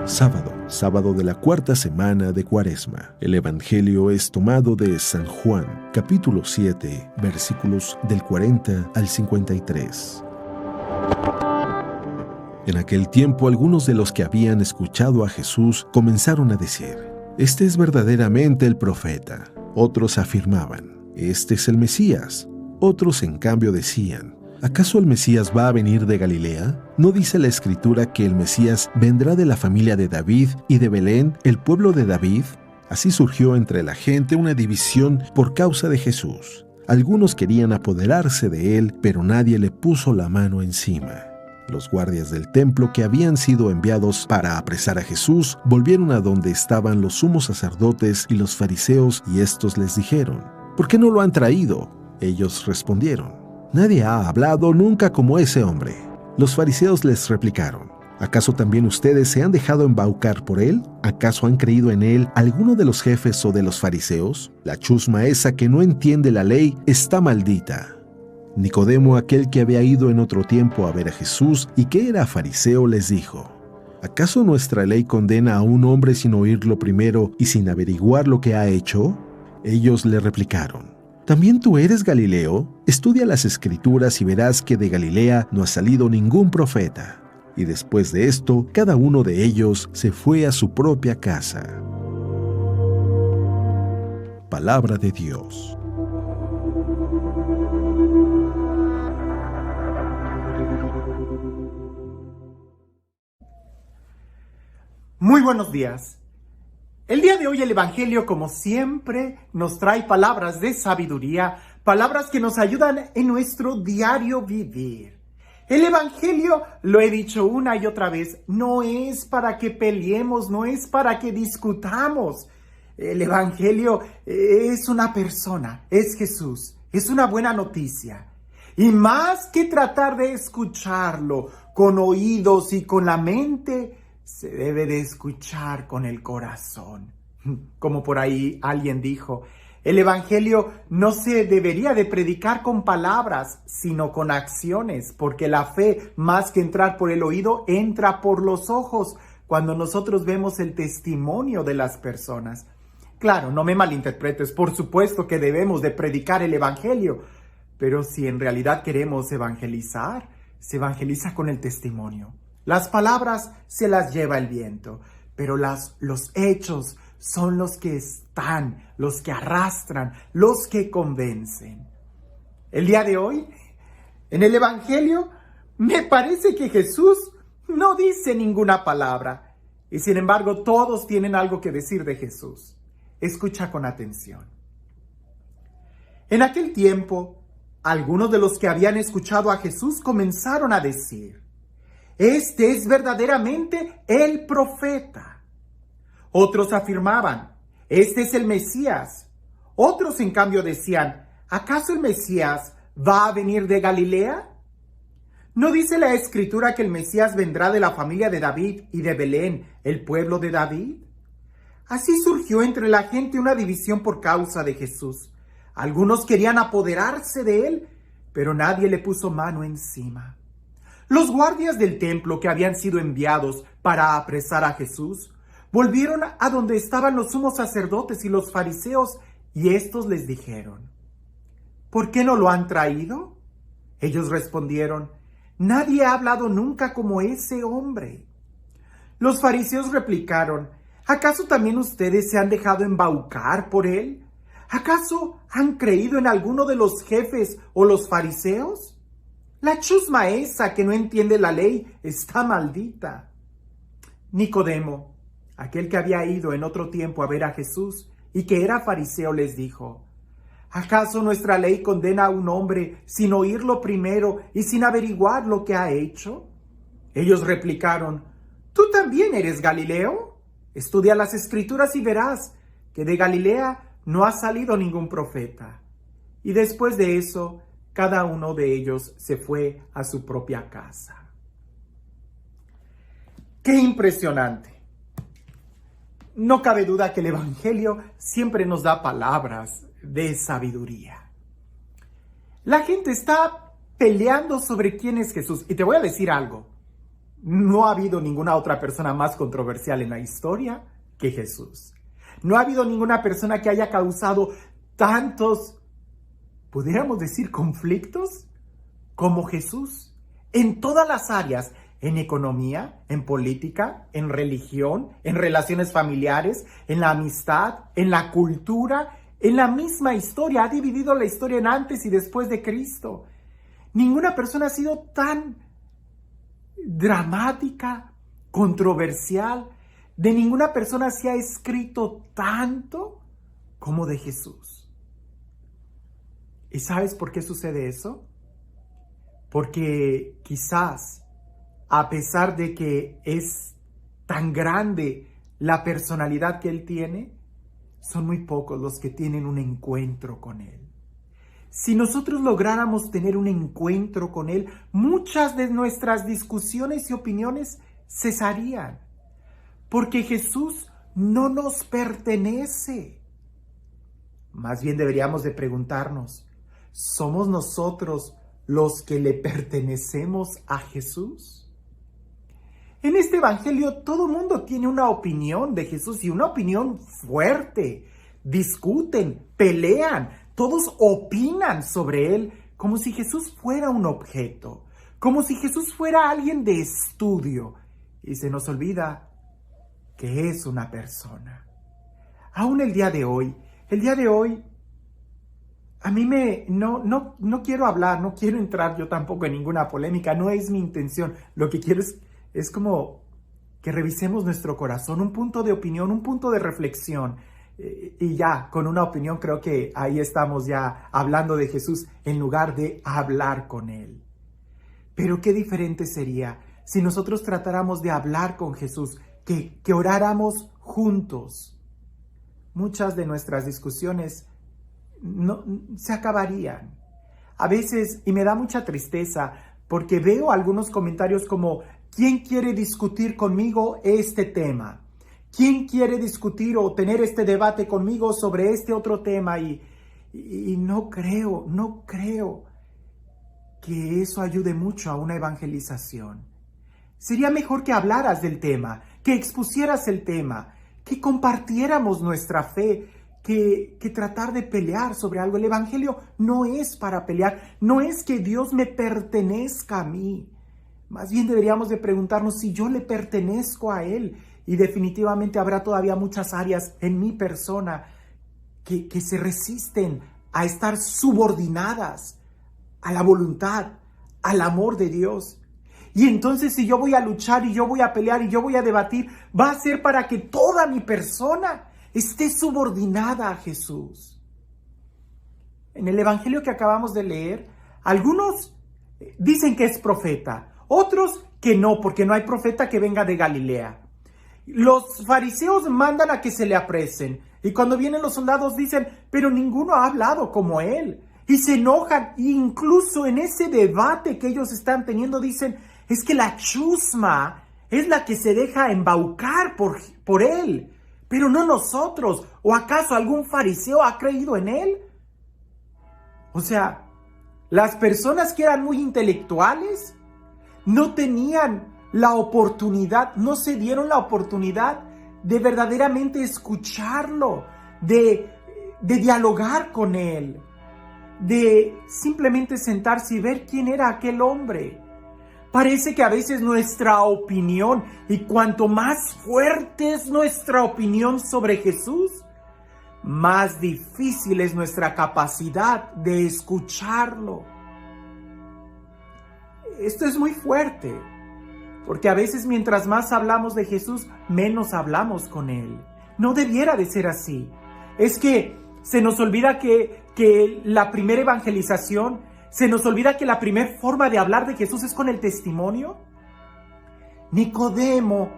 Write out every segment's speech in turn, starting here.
Sábado de la cuarta semana de Cuaresma. El Evangelio es tomado de San Juan, capítulo 7, versículos del 40 al 53. En aquel tiempo, algunos de los que habían escuchado a Jesús comenzaron a decir: «Este es verdaderamente el profeta». Otros afirmaban: «Este es el Mesías». Otros, en cambio, decían: ¿acaso el Mesías va a venir de Galilea? ¿No dice la Escritura que el Mesías vendrá de la familia de David y de Belén, el pueblo de David? Así surgió entre la gente una división por causa de Jesús. Algunos querían apoderarse de él, pero nadie le puso la mano encima. Los guardias del templo, que habían sido enviados para apresar a Jesús, volvieron a donde estaban los sumos sacerdotes y los fariseos, y estos les dijeron: ¿por qué no lo han traído? Ellos respondieron: «Nadie ha hablado nunca como ese hombre». Los fariseos les replicaron: ¿acaso también ustedes se han dejado embaucar por él? ¿Acaso han creído en él alguno de los jefes o de los fariseos? La chusma esa que no entiende la ley está maldita. Nicodemo, aquel que había ido en otro tiempo a ver a Jesús y que era fariseo, les dijo: ¿acaso nuestra ley condena a un hombre sin oírlo primero y sin averiguar lo que ha hecho? Ellos le replicaron: ¿también tú eres Galileo? Estudia las Escrituras y verás que de Galilea no ha salido ningún profeta. Y después de esto, cada uno de ellos se fue a su propia casa. Palabra de Dios. Muy buenos días. El día de hoy el Evangelio, como siempre, nos trae palabras de sabiduría, palabras que nos ayudan en nuestro diario vivir. El Evangelio, lo he dicho una y otra vez, no es para que peleemos, no es para que discutamos. El Evangelio es una persona, es Jesús, es una buena noticia. Y más que tratar de escucharlo con oídos y con la mente, se debe de escuchar con el corazón. Como por ahí alguien dijo, el Evangelio no se debería de predicar con palabras, sino con acciones, porque la fe, más que entrar por el oído, entra por los ojos, cuando nosotros vemos el testimonio de las personas. Claro, no me malinterpretes, por supuesto que debemos de predicar el Evangelio, pero si en realidad queremos evangelizar, se evangeliza con el testimonio. Las palabras se las lleva el viento, pero los hechos son los que están, los que arrastran, los que convencen. El día de hoy, en el Evangelio, me parece que Jesús no dice ninguna palabra, y sin embargo todos tienen algo que decir de Jesús. Escucha con atención. En aquel tiempo, algunos de los que habían escuchado a Jesús comenzaron a decir: «Este es verdaderamente el profeta». Otros afirmaban: «Este es el Mesías». Otros, en cambio, decían: «¿Acaso el Mesías va a venir de Galilea? ¿No dice la Escritura que el Mesías vendrá de la familia de David y de Belén, el pueblo de David?». Así surgió entre la gente una división por causa de Jesús. Algunos querían apoderarse de él, pero nadie le puso mano encima. Los guardias del templo, que habían sido enviados para apresar a Jesús, volvieron a donde estaban los sumos sacerdotes y los fariseos, y estos les dijeron: «¿Por qué no lo han traído?». Ellos respondieron: «Nadie ha hablado nunca como ese hombre». Los fariseos replicaron: «¿Acaso también ustedes se han dejado embaucar por él? ¿Acaso han creído en alguno de los jefes o los fariseos? La chusma esa que no entiende la ley está maldita». Nicodemo, aquel que había ido en otro tiempo a ver a Jesús y que era fariseo, les dijo: ¿acaso nuestra ley condena a un hombre sin oírlo primero y sin averiguar lo que ha hecho? Ellos replicaron: ¿tú también eres Galileo? Estudia las Escrituras y verás que de Galilea no ha salido ningún profeta. Y después de eso, cada uno de ellos se fue a su propia casa. ¡Qué impresionante! No cabe duda que el Evangelio siempre nos da palabras de sabiduría. La gente está peleando sobre quién es Jesús. Y te voy a decir algo. No ha habido ninguna otra persona más controversial en la historia que Jesús. No ha habido ninguna persona que haya causado tantos, pudiéramos decir, conflictos como Jesús. En todas las áreas, en economía, en política, en religión, en relaciones familiares, en la amistad, en la cultura, en la misma historia. Ha dividido la historia en antes y después de Cristo. Ninguna persona ha sido tan dramática, controversial. De ninguna persona se ha escrito tanto como de Jesús. ¿Y sabes por qué sucede eso? Porque quizás, a pesar de que es tan grande la personalidad que él tiene, son muy pocos los que tienen un encuentro con él. Si nosotros lográramos tener un encuentro con él, muchas de nuestras discusiones y opiniones cesarían. Porque Jesús no nos pertenece. Más bien deberíamos de preguntarnos, ¿somos nosotros los que le pertenecemos a Jesús? En este evangelio todo el mundo tiene una opinión de Jesús y una opinión fuerte. Discuten, pelean, todos opinan sobre él como si Jesús fuera un objeto, como si Jesús fuera alguien de estudio. Y se nos olvida que es una persona. Aún el día de hoy, a mí no quiero hablar, no quiero entrar yo tampoco en ninguna polémica, no es mi intención. Lo que quiero es como que revisemos nuestro corazón, un punto de opinión, un punto de reflexión. Y ya, con una opinión creo que ahí estamos ya hablando de Jesús en lugar de hablar con él. Pero qué diferente sería si nosotros tratáramos de hablar con Jesús, que oráramos juntos. Muchas de nuestras discusiones no se acabarían. A veces, y me da mucha tristeza, porque veo algunos comentarios como, ¿quién quiere discutir conmigo este tema? ¿Quién quiere discutir o tener este debate conmigo sobre este otro tema? Y no creo que eso ayude mucho a una evangelización. Sería mejor que hablaras del tema, que expusieras el tema, que compartiéramos nuestra fe, que tratar de pelear sobre algo. El evangelio no es para pelear, no es que Dios me pertenezca a mí. Más bien deberíamos de preguntarnos si yo le pertenezco a Él. Y definitivamente habrá todavía muchas áreas en mi persona que se resisten a estar subordinadas a la voluntad, al amor de Dios. Y entonces si yo voy a luchar y yo voy a pelear y yo voy a debatir, va a ser para que toda mi persona esté subordinada a Jesús. En el evangelio que acabamos de leer, algunos dicen que es profeta, otros que no, porque no hay profeta que venga de Galilea. Los fariseos mandan a que se le apresen, y cuando vienen los soldados dicen, pero ninguno ha hablado como él, y se enojan. E incluso en ese debate que ellos están teniendo dicen, es que la chusma es la que se deja embaucar por él, pero no nosotros. ¿O acaso algún fariseo ha creído en él? O sea, las personas que eran muy intelectuales no tenían la oportunidad, no se dieron la oportunidad de verdaderamente escucharlo, de dialogar con él, de simplemente sentarse y ver quién era aquel hombre. Parece que a veces nuestra opinión, y cuanto más fuerte es nuestra opinión sobre Jesús, más difícil es nuestra capacidad de escucharlo. Esto es muy fuerte, porque a veces mientras más hablamos de Jesús, menos hablamos con Él. No debiera de ser así. Es que se nos olvida que la primera evangelización, se nos olvida que la primera forma de hablar de Jesús es con el testimonio. Nicodemo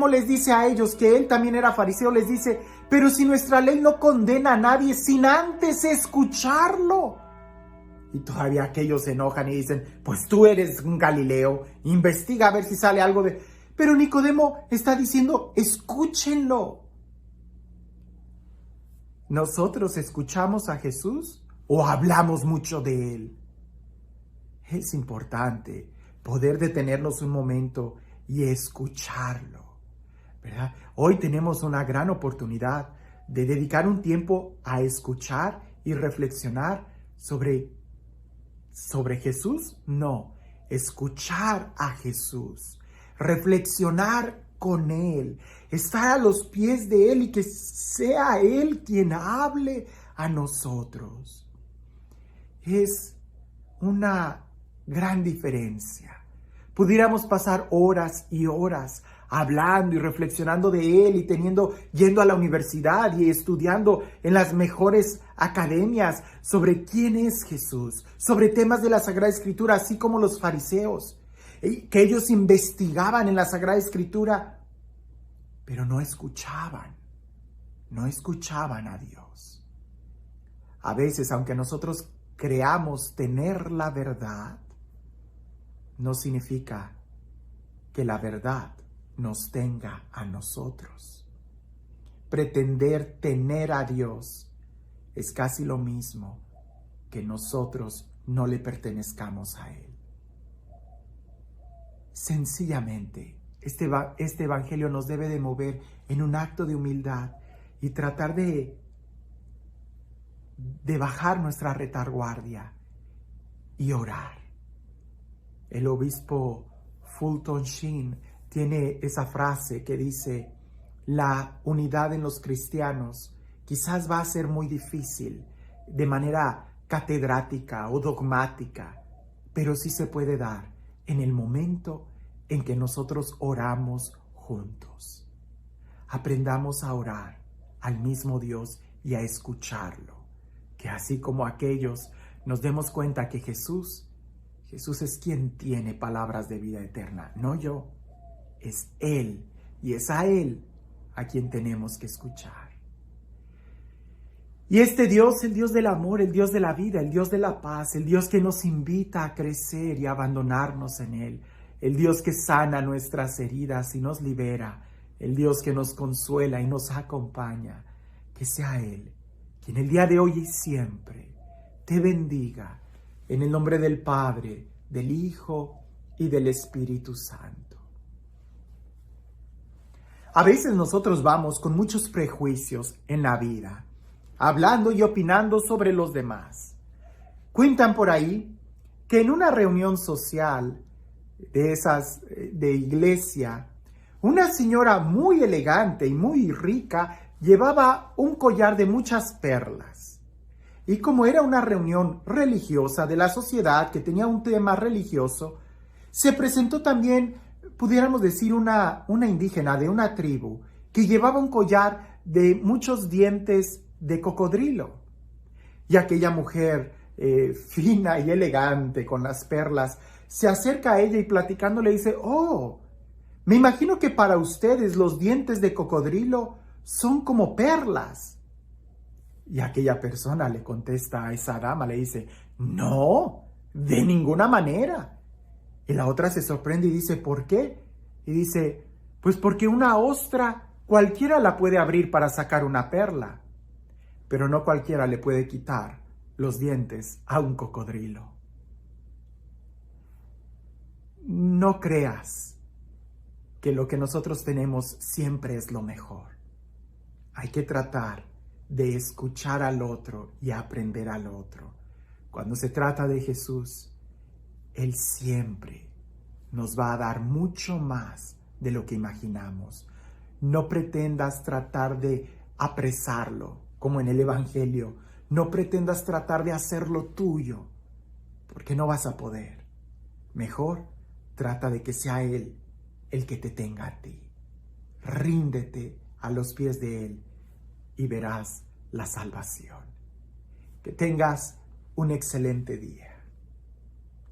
les dice a ellos, que él también era fariseo, les dice, pero si nuestra ley no condena a nadie sin antes escucharlo. Y todavía aquellos se enojan y dicen, pues tú eres un Galileo, investiga a ver si sale algo de... Pero Nicodemo está diciendo, escúchenlo. ¿Nosotros escuchamos a Jesús o hablamos mucho de Él? Es importante, poder detenernos un momento y escucharlo, ¿verdad? Hoy tenemos una gran oportunidad de dedicar un tiempo a escuchar y reflexionar sobre Jesús. No, escuchar a Jesús, reflexionar con Él, estar a los pies de Él y que sea Él quien hable a nosotros. Es una gran diferencia. Pudiéramos pasar horas y horas hablando y reflexionando de Él y yendo a la universidad y estudiando en las mejores academias sobre quién es Jesús, sobre temas de la Sagrada Escritura, así como los fariseos, que ellos investigaban en la Sagrada Escritura, pero no escuchaban a Dios. A veces, aunque nosotros creamos tener la verdad, no significa que la verdad nos tenga a nosotros. Pretender tener a Dios es casi lo mismo que nosotros no le pertenezcamos a Él. Sencillamente, este evangelio nos debe de mover en un acto de humildad y tratar de bajar nuestra retaguardia y orar. El obispo Fulton Sheen tiene esa frase que dice: la unidad en los cristianos quizás va a ser muy difícil de manera catedrática o dogmática, pero sí se puede dar en el momento en que nosotros oramos juntos. Aprendamos a orar al mismo Dios y a escucharlo, que así como aquellos nos demos cuenta que Jesús es quien tiene palabras de vida eterna, no yo, es Él, y es a Él a quien tenemos que escuchar. Y este Dios, el Dios del amor, el Dios de la vida, el Dios de la paz, el Dios que nos invita a crecer y a abandonarnos en Él, el Dios que sana nuestras heridas y nos libera, el Dios que nos consuela y nos acompaña, que sea Él quien el día de hoy y siempre te bendiga, en el nombre del Padre, del Hijo y del Espíritu Santo. A veces nosotros vamos con muchos prejuicios en la vida, hablando y opinando sobre los demás. Cuentan por ahí que en una reunión social de iglesia, una señora muy elegante y muy rica llevaba un collar de muchas perlas. Y como era una reunión religiosa de la sociedad que tenía un tema religioso, se presentó también, pudiéramos decir, una indígena de una tribu que llevaba un collar de muchos dientes de cocodrilo. Y aquella mujer fina y elegante con las perlas se acerca a ella y platicando le dice: oh, me imagino que para ustedes los dientes de cocodrilo son como perlas. Y aquella persona le contesta a esa dama, le dice: no, de ninguna manera. Y la otra se sorprende y dice: ¿por qué? Y dice: pues porque una ostra cualquiera la puede abrir para sacar una perla, pero no cualquiera le puede quitar los dientes a un cocodrilo. No creas que lo que nosotros tenemos siempre es lo mejor. Hay que tratar de escuchar al otro y aprender al otro. Cuando se trata de Jesús, Él siempre nos va a dar mucho más de lo que imaginamos. No pretendas tratar de apresarlo, como en el Evangelio. No pretendas tratar de hacerlo tuyo, porque no vas a poder. Mejor trata de que sea Él el que te tenga a ti. Ríndete a los pies de Él y verás la salvación. Que tengas un excelente día.